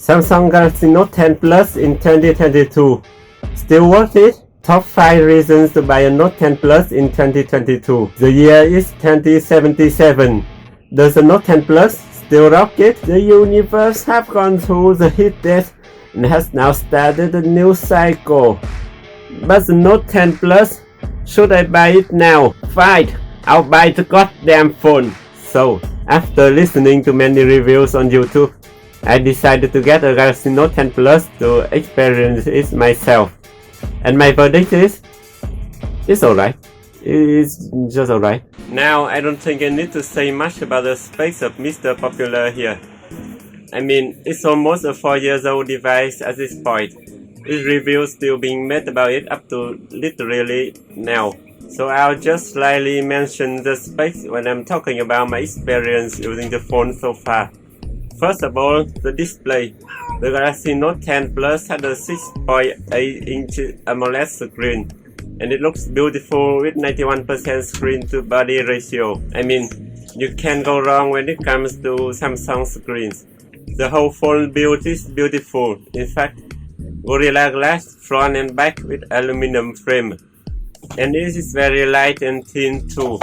Samsung Galaxy Note 10 Plus in 2022. Still worth it? Top 5 reasons to buy a Note 10 Plus in 2022. The year is 2077. Does the Note 10 Plus still rock it? The universe have gone through the heat death and has now started a new cycle. But the Note 10 Plus, should I buy it now? Fine, I'll buy the goddamn phone. So, after listening to many reviews on YouTube, I decided to get a Galaxy Note 10 Plus to experience it myself. And my verdict is, it's alright. It's just alright. Now, I don't think I need to say much about the specs of Mr. Popular here. I mean, it's almost a 4 years old device at this point, with reviews still being made about it up to literally now. So I'll just slightly mention the specs when I'm talking about my experience using the phone so far. First of all, the display. The Galaxy Note 10 Plus had a 6.8-inch AMOLED screen, and it looks beautiful with 91% screen-to-body ratio. I mean, you can't go wrong when it comes to Samsung screens. The whole phone build is beautiful. In fact, Gorilla Glass front and back with aluminum frame. And it is very light and thin too.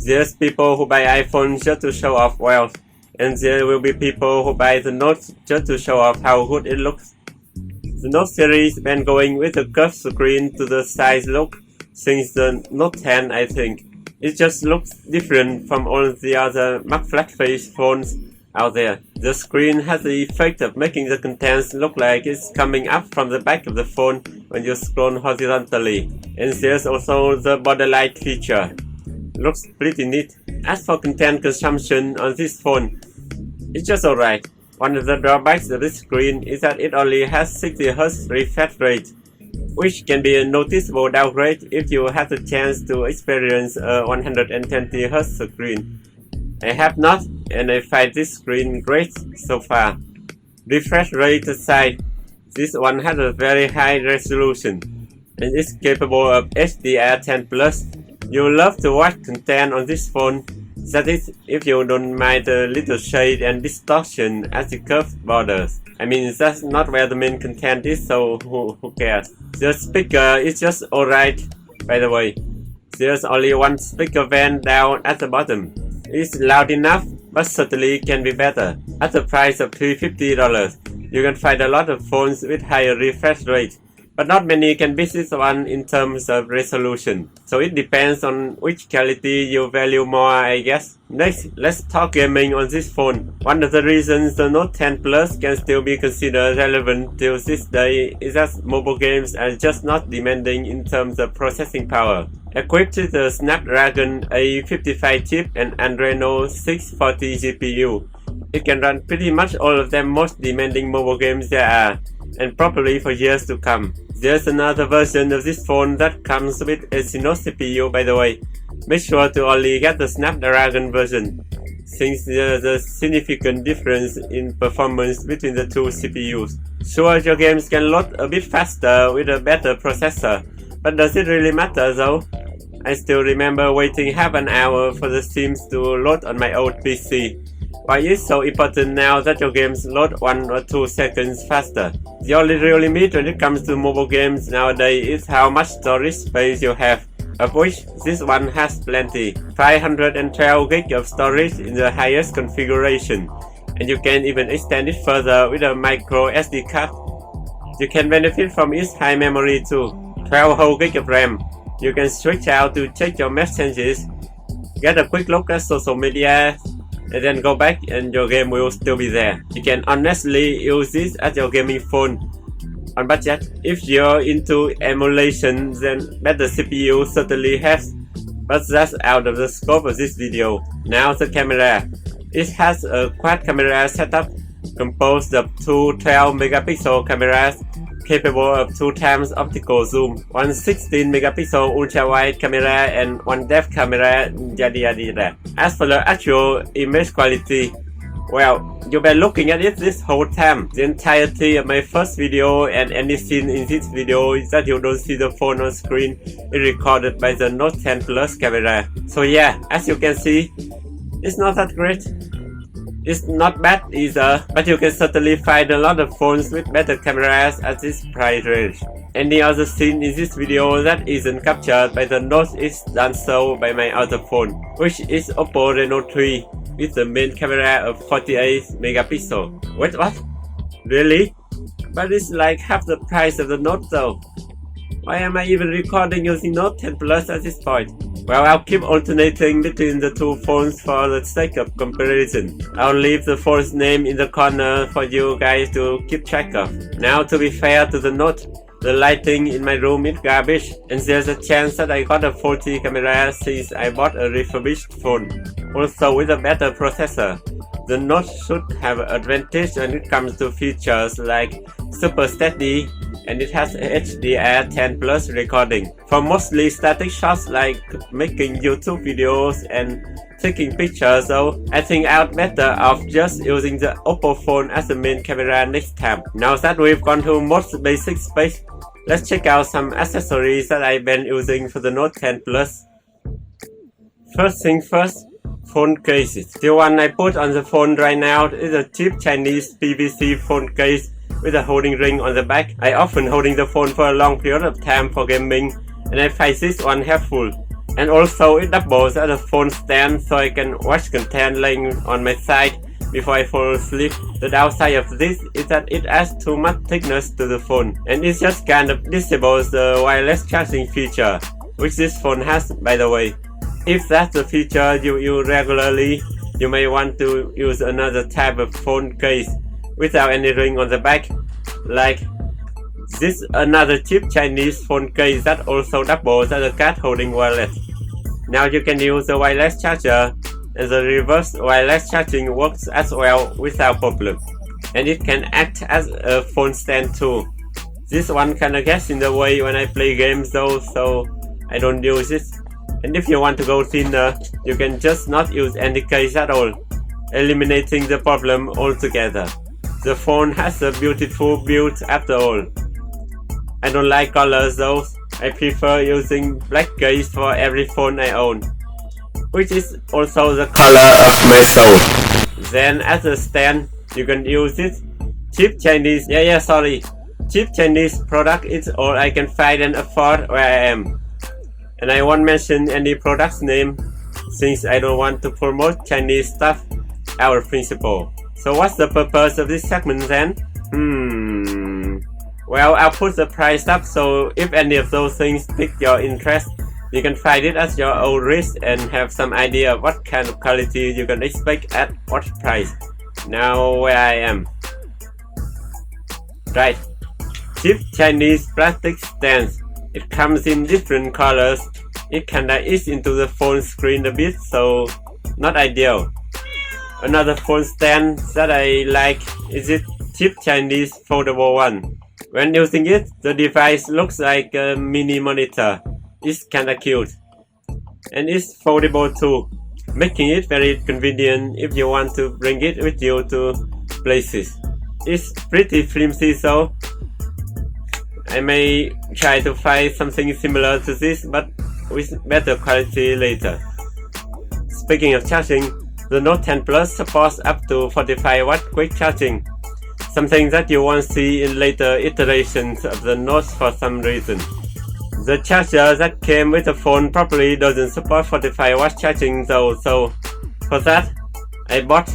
There's people who buy iPhone just to show off wealth, and there will be people who buy the Note just to show off how good it looks. The Note series been going with a curved screen to the side look since the Note 10, I think. It just looks different from all the other matte flat face phones out there. The screen has the effect of making the contents look like it's coming up from the back of the phone when you scroll horizontally. And there's also the borderlight feature. Looks pretty neat. As for content consumption on this phone, it's just alright. One of the drawbacks of this screen is that it only has 60Hz refresh rate, which can be a noticeable downgrade if you have the chance to experience a 120Hz screen. I have not, and I find this screen great so far. Refresh rate aside, this one has a very high resolution, and is capable of HDR10+. You'll love to watch content on this phone, that is, if you don't mind a little shade and distortion at the curved borders. I mean, that's not where the main content is, so who cares? The speaker is just alright, by the way. There's only one speaker vent down at the bottom. It's loud enough, but certainly can be better. At the price of $350, you can find a lot of phones with higher refresh rate, but not many can beat this one in terms of resolution. So it depends on which quality you value more, I guess. Next, let's talk gaming on this phone. One of the reasons the Note 10 Plus can still be considered relevant till this day is that mobile games are just not demanding in terms of processing power. Equipped with a Snapdragon A55 chip and Adreno 640 GPU, it can run pretty much all of the most demanding mobile games there are, and probably for years to come. There's another version of this phone that comes with a Exynos CPU, by the way. Make sure to only get the Snapdragon version, since there's a significant difference in performance between the two CPUs. Sure, your games can load a bit faster with a better processor, but does it really matter though? I still remember waiting half an hour for the Sims to load on my old PC. Why is it so important now that your games load 1 or 2 seconds faster? The only real limit when it comes to mobile games nowadays is how much storage space you have, of which this one has plenty. 512 GB of storage in the highest configuration, and you can even extend it further with a micro SD card. You can benefit from its high memory too. 12 whole GB of RAM. You can switch out to check your messages, get a quick look at social media, and then go back and your game will still be there. You can honestly use this as your gaming phone on budget. If you're into emulation, then better CPU certainly helps, but that's out of the scope of this video. Now the camera. It has a quad camera setup composed of two 12-megapixel cameras capable of 2 times optical zoom, one 16-megapixel ultra-wide camera, and one depth camera, yada yada yada. As for the actual image quality, well, you've been looking at it this whole time. The entirety of my first video and any scene in this video is that you don't see the phone on screen is recorded by the Note 10 Plus camera. So yeah, as you can see, it's not that great. It's not bad either, but you can certainly find a lot of phones with better cameras at this price range. Any other scene in this video that isn't captured by the Note is done so by my other phone, which is Oppo Reno 3 with the main camera of 48 megapixels. Wait, what? Really? But it's like half the price of the Note though. Why am I even recording using Note 10 Plus at this point? Well, I'll keep alternating between the two phones for the sake of comparison. I'll leave the phone's name in the corner for you guys to keep track of. Now, to be fair to the Note, the lighting in my room is garbage, and there's a chance that I got a faulty camera since I bought a refurbished phone, also with a better processor. The Note should have an advantage when it comes to features like super steady, and it has HDR10 Plus recording. For mostly static shots like making YouTube videos and taking pictures though, I think I'd better off just using the Oppo phone as the main camera next time. Now that we've gone through most basic specs, let's check out some accessories that I've been using for the Note 10 Plus. First thing first, phone cases. The one I put on the phone right now is a cheap Chinese PVC phone case with a holding ring on the back. I often holding the phone for a long period of time for gaming, and I find this one helpful. And also it doubles as a phone stand so I can watch content laying on my side before I fall asleep. The downside of this is that it adds too much thickness to the phone, and it just kind of disables the wireless charging feature, which this phone has, by the way. If that's the feature you use regularly, you may want to use another type of phone case without any ring on the back, like this another cheap Chinese phone case that also doubles as a card holding wallet. Now you can use the wireless charger, and the reverse wireless charging works as well without problem, and it can act as a phone stand too. This one kinda gets in the way when I play games though, so I don't use it. And if you want to go thinner, you can just not use any case at all, eliminating the problem altogether. The phone has a beautiful build after all. I don't like colors though. I prefer using black case for every phone I own, which is also the color of my soul. Then as a stand, you can use it. Cheap Chinese cheap Chinese product is all I can find and afford where I am. And I won't mention any product's name since I don't want to promote Chinese stuff out of principle. So what's the purpose of this segment then? Well, I'll put the price up, so if any of those things pique your interest, you can find it at your own risk and have some idea of what kind of quality you can expect at what price. Now where I am. Right. Cheap Chinese plastic stands. It comes in different colors. It kinda eats into the phone screen a bit, so not ideal. Another phone stand that I like is this cheap Chinese foldable one. When using it, the device looks like a mini monitor. It's kinda cute. And it's foldable too, making it very convenient if you want to bring it with you to places. It's pretty flimsy though. I may try to find something similar to this but with better quality later. Speaking of charging, the Note 10 Plus supports up to 45W quick charging, something that you won't see in later iterations of the Note for some reason. The charger that came with the phone probably doesn't support 45W charging though, so for that, I bought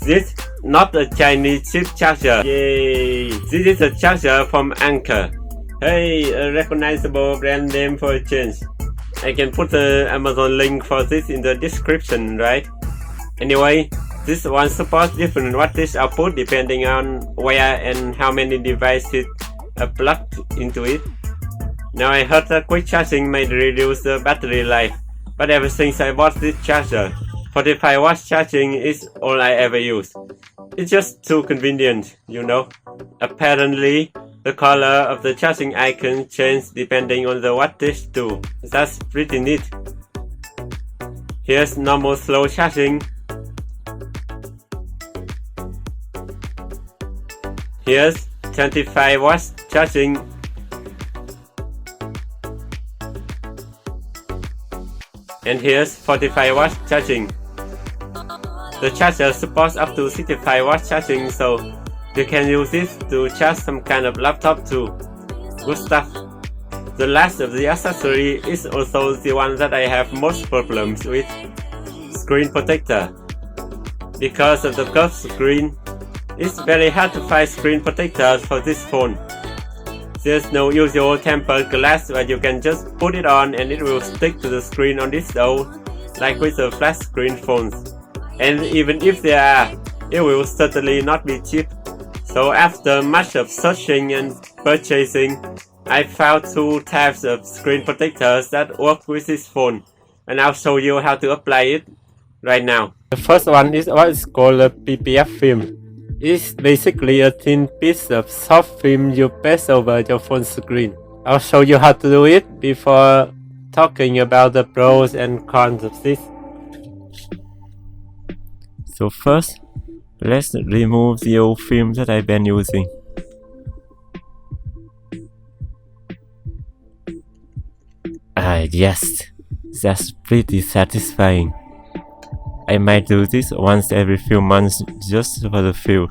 this, not a Chinese cheap charger. Yay! This is a charger from Anker. Hey, a recognizable brand name for a change. I can put the Amazon link for this in the description, right? Anyway, this one supports different wattage output depending on where and how many devices are plugged into it. Now I heard that quick charging may reduce the battery life, but ever since I bought this charger, 45W charging is all I ever use. It's just too convenient, you know. Apparently, the color of the charging icon changes depending on the wattage too. That's pretty neat. Here's normal slow charging. Here's 25W charging. And here's 45W charging. The charger supports up to 65 watt charging, so you can use this to charge some kind of laptop too. Good stuff. The last of the accessory is also the one that I have most problems with. Screen protector. Because of the curved screen, it's very hard to find screen protectors for this phone. There's no usual tempered glass where you can just put it on and it will stick to the screen on its own, like with the flat screen phones. And even if there are, it will certainly not be cheap. So after much of searching and purchasing, I found two types of screen protectors that work with this phone, and I'll show you how to apply it right now. The first one is what is called a PPF film. It's basically a thin piece of soft film you paste over your phone screen. I'll show you how to do it before talking about the pros and cons of this. So first, let's remove the old film that I've been using. Yes, that's pretty satisfying. I might do this once every few months just for the feel.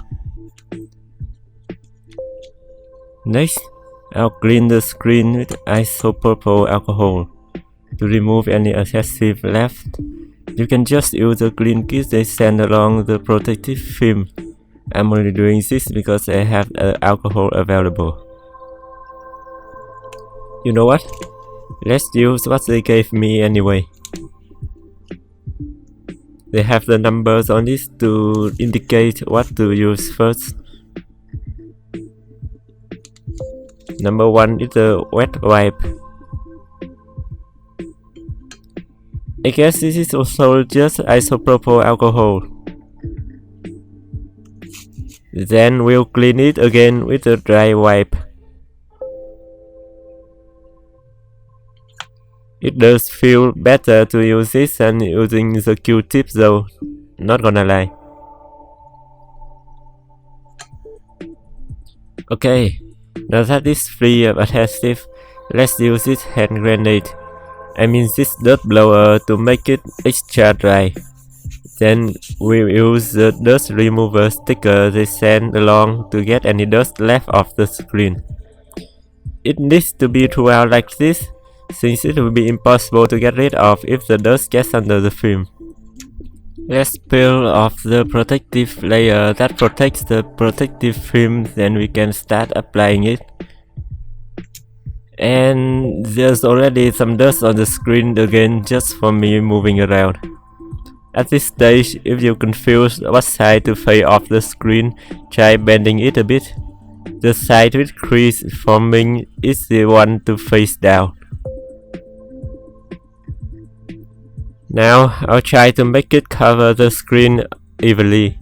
Next, I'll clean the screen with isopropyl alcohol. To remove any adhesive left, you can just use the clean kit they send along the protective film. I'm only doing this because I have alcohol available. You know what? Let's use what they gave me anyway. They have the numbers on this to indicate what to use first. Number 1 is the wet wipe. I guess this is also just isopropyl alcohol. Then we'll clean it again with the dry wipe. It does feel better to use this than using the Q-tip though, not gonna lie. Okay, now that it's free of adhesive, let's use this hand grenade. I mean this dirt blower to make it extra dry. Then we'll use the dust remover sticker they send along to get any dust left off the screen. It needs to be throughout like this, since it will be impossible to get rid of if the dust gets under the film. Let's peel off the protective layer that protects the protective film, then we can start applying it. And there's already some dust on the screen again just from me moving around. At this stage, if you confuse what side to face off the screen, try bending it a bit. The side with crease forming is the one to face down. Now I'll try to make it cover the screen evenly.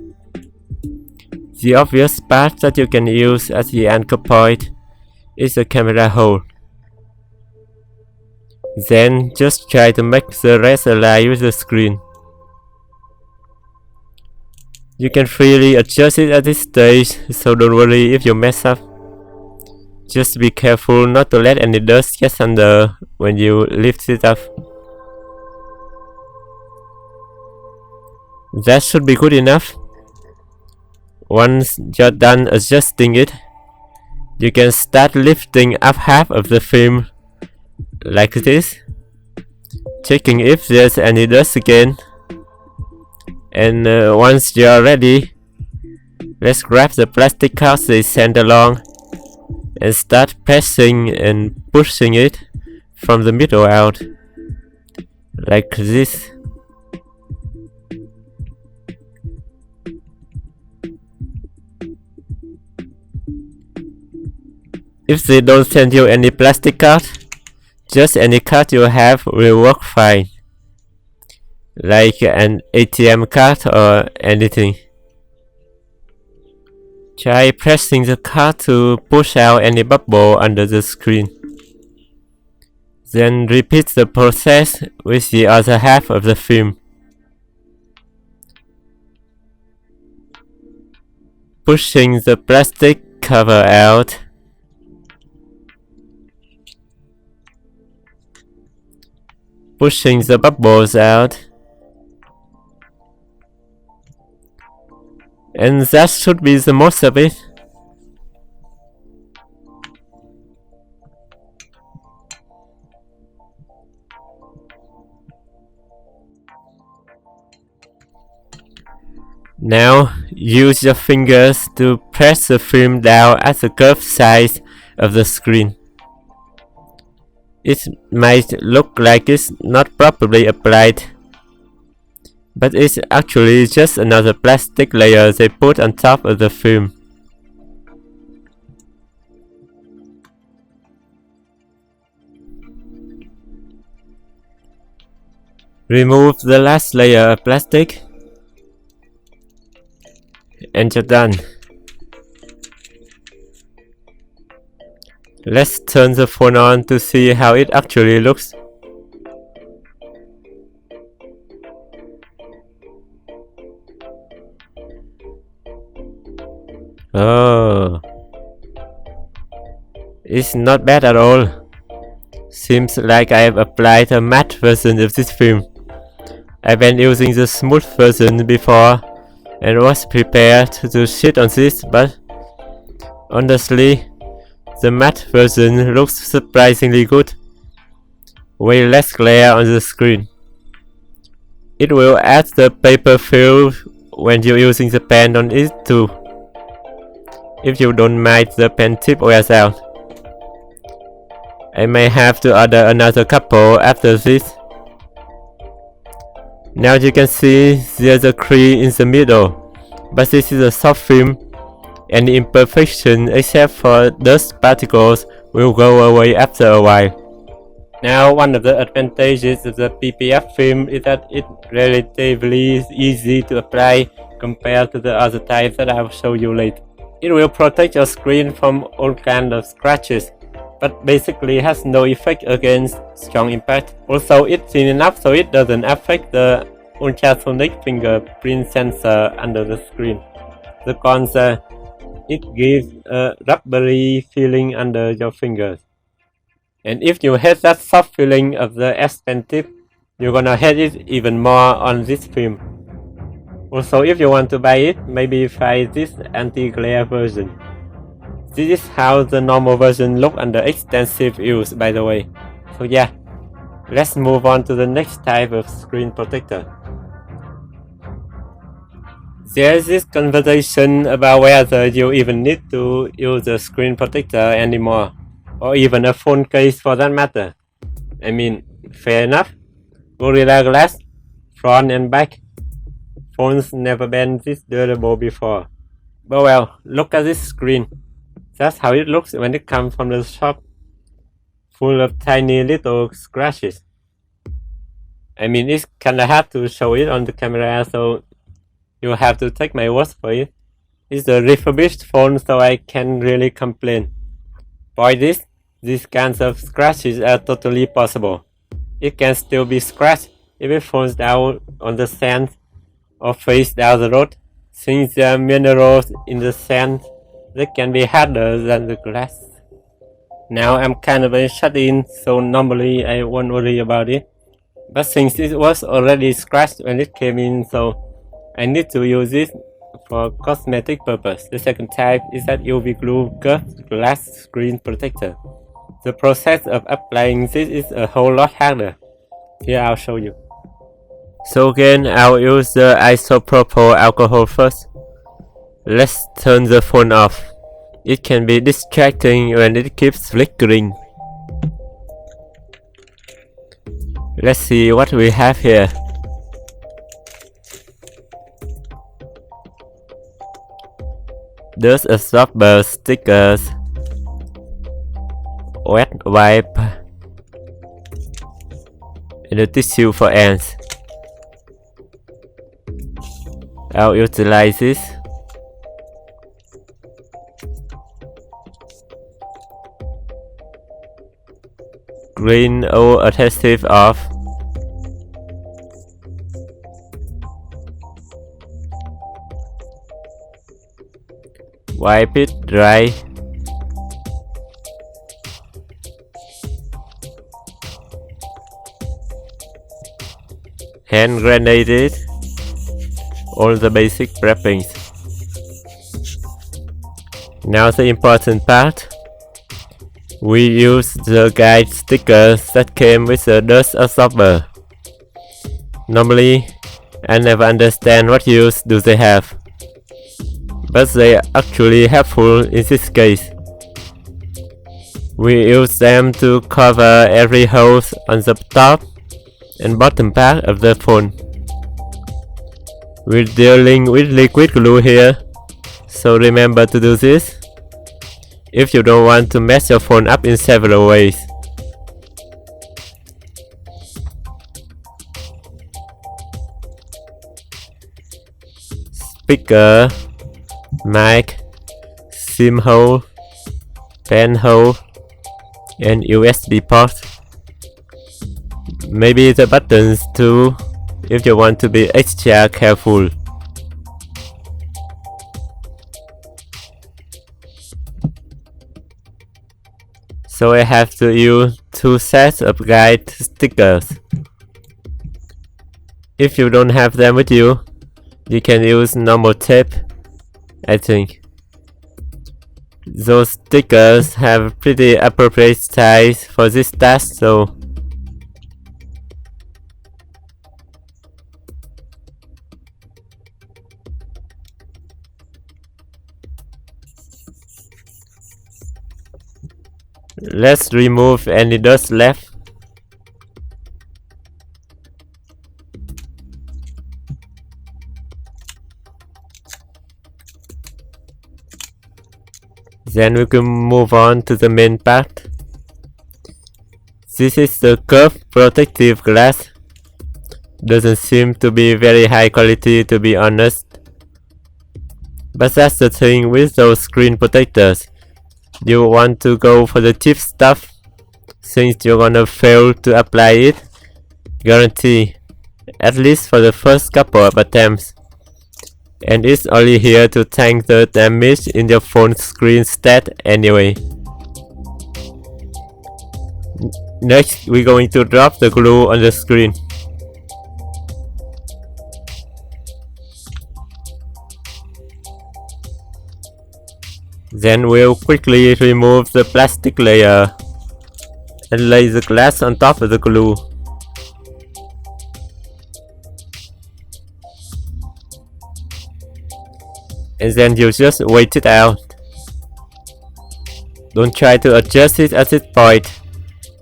The obvious part that you can use as the anchor point is the camera hole. Then just try to make the rest align with the screen. You can freely adjust it at this stage, so don't worry if you mess up. Just be careful not to let any dust get under when you lift it up. That should be good enough. Once you're done adjusting it, you can start lifting up half of the film like this, checking if there's any dust again. And once you're ready, let's grab the plastic cards they send along and start pressing and pushing it from the middle out like this. If they don't send you any plastic card, just any card you have will work fine, like an ATM card or anything. Try pressing the card to push out any bubble under the screen. Then repeat the process with the other half of the film. Pushing the plastic cover out. Pushing the bubbles out. And that should be the most of it. Now, use your fingers to press the film down at the curved side of the screen. It might look like it's not properly applied, but it's actually just another plastic layer they put on top of the film. Remove the last layer of plastic, and you're done. Let's turn the phone on to see how it actually looks. Oh, it's not bad at all. Seems like I have applied a matte version of this film. I've been using the smooth version before and was prepared to shit on this, but honestly, the matte version looks surprisingly good. Way less glare on the screen. It will add the paper film when you're using the pen on it too, if you don't mind the pen tip wears out. I may have to order another couple after this. Now you can see there's a crease in the middle, but this is a soft film. Any imperfection except for dust particles will go away after a while. Now, one of the advantages of the PPF film is that it's relatively easy to apply compared to the other types that I'll show you later. It will protect your screen from all kinds of scratches, but basically has no effect against strong impact. Also, it's thin enough so it doesn't affect the ultrasonic fingerprint sensor under the screen. The cons are it gives a rubbery feeling under your fingers. And if you hate that soft feeling of the S Pen tip, you're gonna hate it even more on this film. Also, if you want to buy it, maybe try this anti-glare version. This is how the normal version looks under extensive use, by the way. So yeah, let's move on to the next type of screen protector. There's this conversation about whether you even need to use a screen protector anymore, or even a phone case for that matter. I mean, fair enough. Gorilla Glass, front and back. Phones never been this durable before. But well, look at this screen. That's how it looks when it comes from the shop. Full of tiny little scratches. I mean, it's kinda hard to show it on the camera, so you have to take my word for it. It's a refurbished phone, so I can't really complain. Boy, these kinds of scratches are totally possible. It can still be scratched if it falls down on the sand or face down the road. Since there are minerals in the sand, they can be harder than the glass. Now I'm kind of shut in, so normally I won't worry about it. But since it was already scratched when it came in, so I need to use it for cosmetic purpose. The second type is that UV glue curved glass screen protector. The process of applying this is a whole lot harder. Here I'll show you. So again, I'll use the isopropyl alcohol first. Let's turn the phone off. It can be distracting when it keeps flickering. Let's see what we have here. Dust absorber stickers, wet wipe, and a tissue for ants. I'll utilize this. Clean all adhesive off. Wipe it dry. Hand grenade it. All the basic preppings. Now the important part. We use the guide stickers that came with the dust absorber. Normally, I never understand what use do they have, but they are actually helpful in this case. We use them to cover every hole on the top and bottom part of the phone. We're dealing with liquid glue here, so remember to do this if you don't want to mess your phone up in several ways. Speaker, mic, SIM hole, pen hole, and USB port. Maybe the buttons too, if you want to be extra careful. So I have to use 2 sets of guide stickers. If you don't have them with you, you can use normal tape, I think. Those stickers have pretty appropriate size for this task, so let's remove any dust left. Then we can move on to the main part. This is the curved protective glass. Doesn't seem to be very high quality, to be honest. But that's the thing with those screen protectors. You want to go for the cheap stuff, since you're gonna fail to apply it. Guarantee. At least for the first couple of attempts. And it's only here to tank the damage in your phone screen stat anyway. Next, we're going to drop the glue on the screen. Then we'll quickly remove the plastic layer and lay the glass on top of the glue. And then you just wait it out. Don't try to adjust it at this point,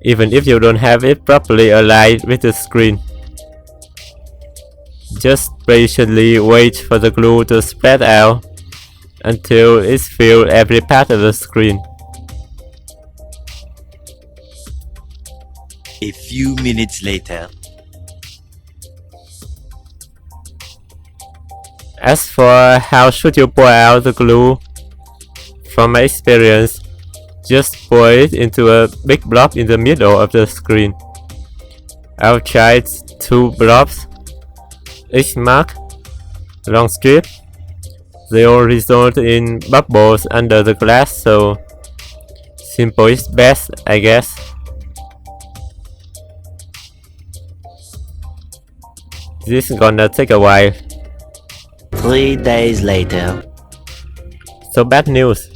even if you don't have it properly aligned with the screen. Just patiently wait for the glue to spread out until it's filled every part of the screen. A few minutes later. As for how should you pour out the glue, from my experience, just pour it into a big blob in the middle of the screen. I've tried 2 blobs, each mark, long strip. They all result in bubbles under the glass, so simple is best, I guess. This is gonna take a while. 3 days later. So bad news.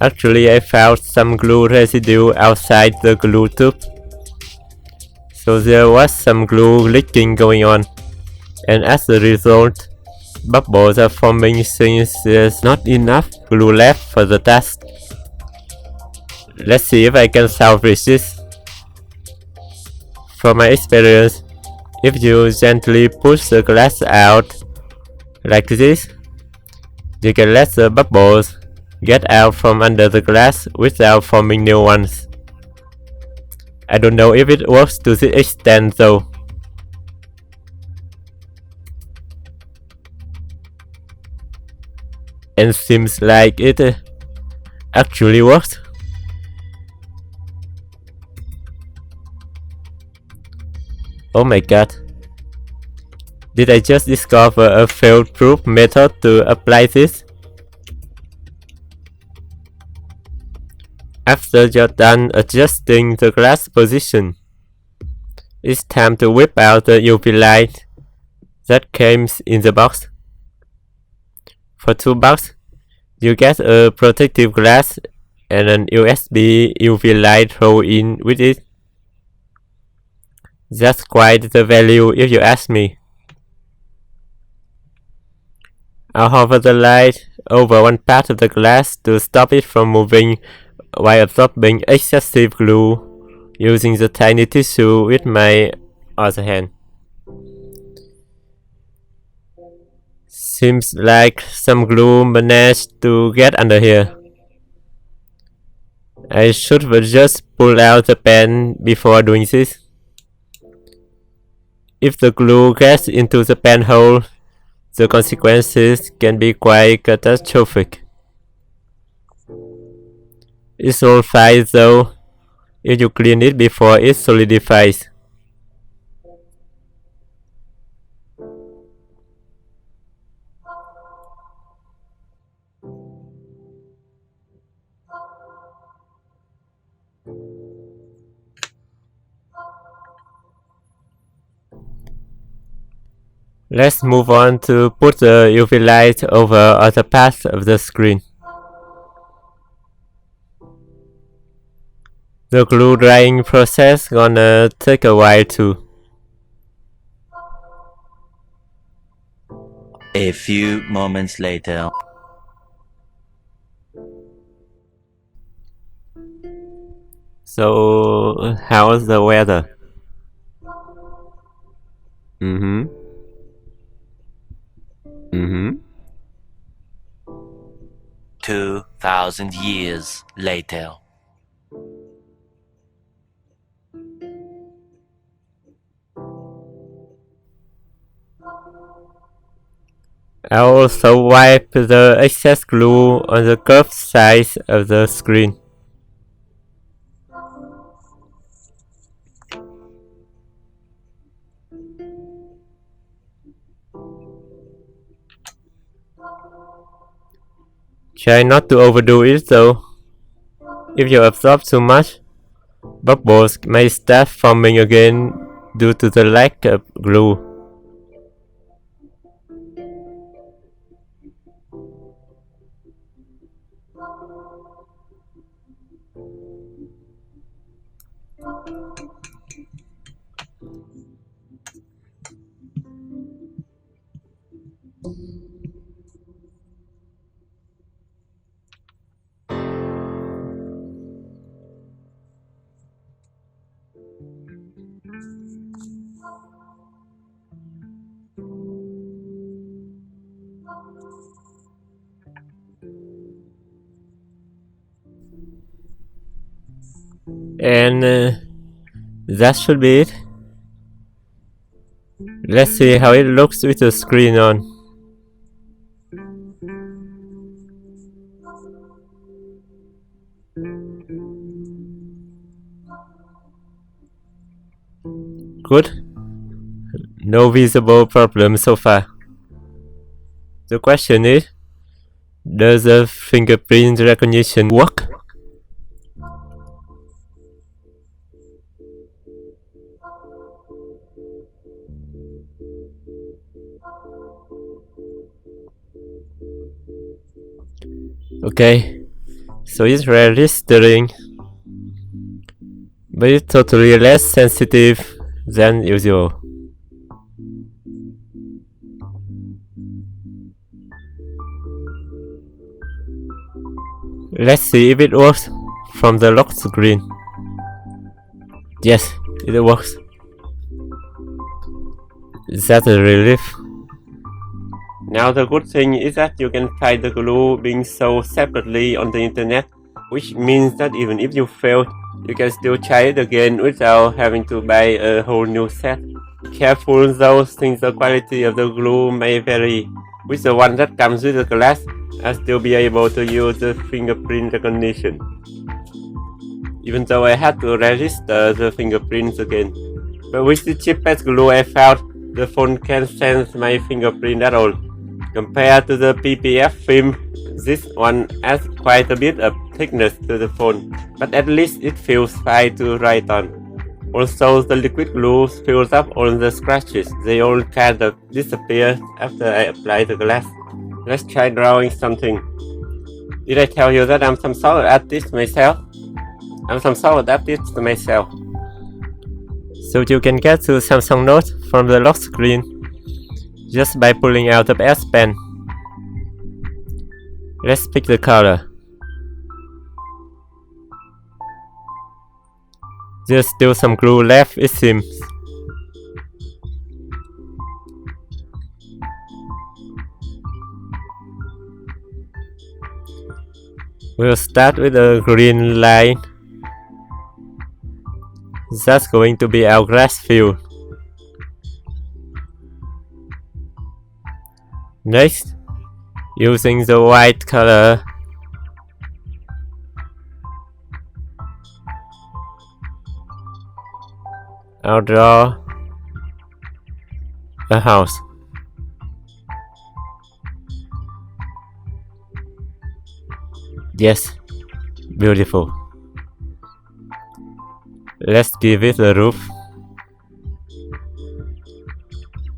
Actually, I found some glue residue outside the glue tube. So there was some glue leaking going on. And as a result, bubbles are forming since there's not enough glue left for the task. Let's see if I can salvage this. From my experience, if you gently push the glass out like this, you can let the bubbles get out from under the glass without forming new ones. I don't know if it works to this extent though. And seems like it actually works. Oh my god. Did I just discover a fail-proof method to apply this? After you're done adjusting the glass position, it's time to whip out the UV light that came in the box. For $2, You get a protective glass and an USB UV light thrown in with it. That's quite the value if you ask me. I'll hover the light over one part of the glass to stop it from moving while absorbing excessive glue using the tiny tissue with my other hand. Seems like some glue managed to get under here. I should just pull out the pen before doing this. If the glue gets into the pen hole, the consequences can be quite catastrophic. It's all fine though, if you clean it before it solidifies. Let's move on to put the UV light over other parts of the screen. The glue drying process gonna take a while too. A few moments later. So, how's the weather? 2,000 years later. I'll also wipe the excess glue on the curved sides of the screen. Try not to overdo it though. If you absorb too much, bubbles may start forming again due to the lack of glue. And that should be it. Let's see how it looks with the screen on. Good. No visible problem so far. The question is, does the fingerprint recognition work? Okay, so it's registering, but it's totally less sensitive than usual. Let's see if it works from the lock screen. Yes, it works. That's a relief. Now the good thing is that you can find the glue being sold separately on the internet, which means that even if you fail, you can still try it again without having to buy a whole new set. Careful though, since the quality of the glue may vary. With the one that comes with the glass, I'll still be able to use the fingerprint recognition, even though I had to register the fingerprints again. But with the cheapest glue I found, the phone can't sense my fingerprint at all. Compared to the PPF film, this one adds quite a bit of thickness to the phone, but at least it feels fine to write on. Also, the liquid glue fills up all the scratches. They all kind of disappear after I apply the glass. Let's try drawing something. Did I tell you that I'm some sort of artist myself? I'm some sort of artist myself. So you can get to Samsung Note from the lock screen just by pulling out the S Pen. Let's pick the color. There's still some glue left, it seems. We'll start with a green line. That's going to be our grass field. Next, using the white color, I'll draw a house. Yes, beautiful. Let's give it a roof.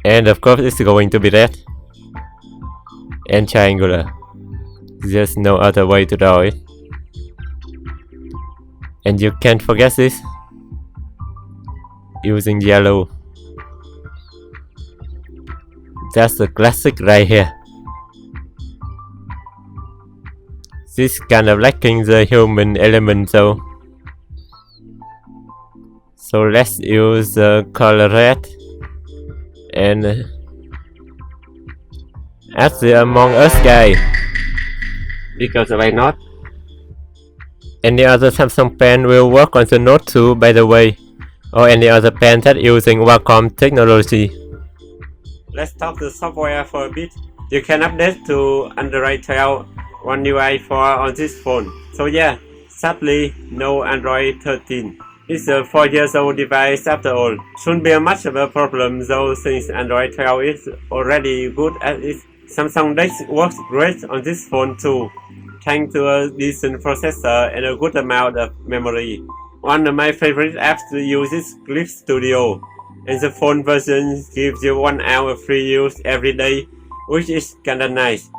And of course it's going to be red and triangular. There's no other way to draw it. And you can't forget this. Using yellow. That's the classic right here. This kind of lacking the human element though. So let's use the color red and add the Among Us guy. Because why not? Any other Samsung pen will work on the Note 2 by the way, or any other pen that using Wacom technology. Let's talk the software for a bit. You can update to Android 12 One UI 4 on this phone. So yeah, sadly no Android 13. It's a 4 years old device after all. Shouldn't be much of a problem though since Android 12 is already good at it. Samsung Dex works great on this phone too, thanks to a decent processor and a good amount of memory. One of my favorite apps to use is Clip Studio, and the phone version gives you 1 hour free use every day, which is kinda nice.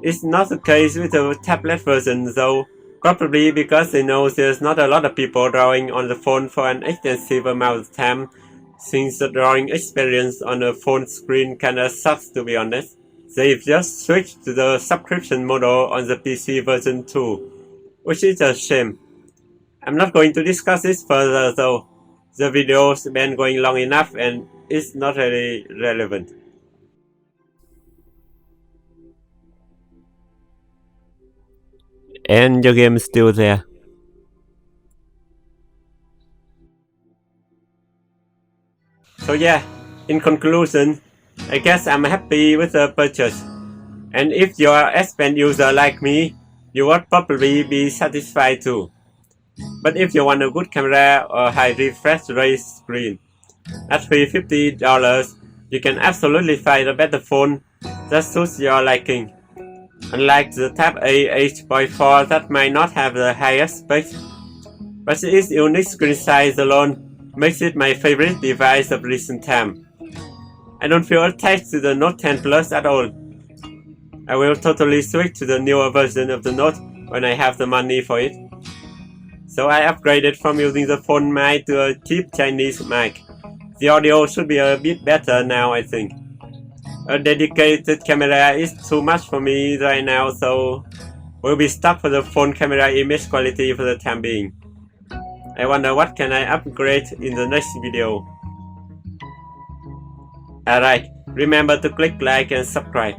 It's not the case with the tablet version though, probably because they know there's not a lot of people drawing on the phone for an extensive amount of time, since the drawing experience on a phone screen kinda sucks to be honest. They've just switched to the subscription model on the PC version too, which is a shame. I'm not going to discuss this further though. The video's been going long enough and it's not really relevant. And your game is still there. So yeah, in conclusion, I guess I'm happy with the purchase. And if you're an S Pen user like me, you would probably be satisfied too. But if you want a good camera or high refresh rate screen, at $350, you can absolutely find a better phone that suits your liking. Unlike the Tab A H.4 that might not have the highest specs, but its unique screen size alone makes it my favorite device of recent time. I don't feel attached to the Note 10 Plus at all. I will totally switch to the newer version of the Note when I have the money for it. So I upgraded from using the phone mic to a cheap Chinese mic. The audio should be a bit better now I think. A dedicated camera is too much for me right now, so we'll be stuck for the phone camera image quality for the time being. I wonder what can I upgrade in the next video. Alright, remember to click like and subscribe.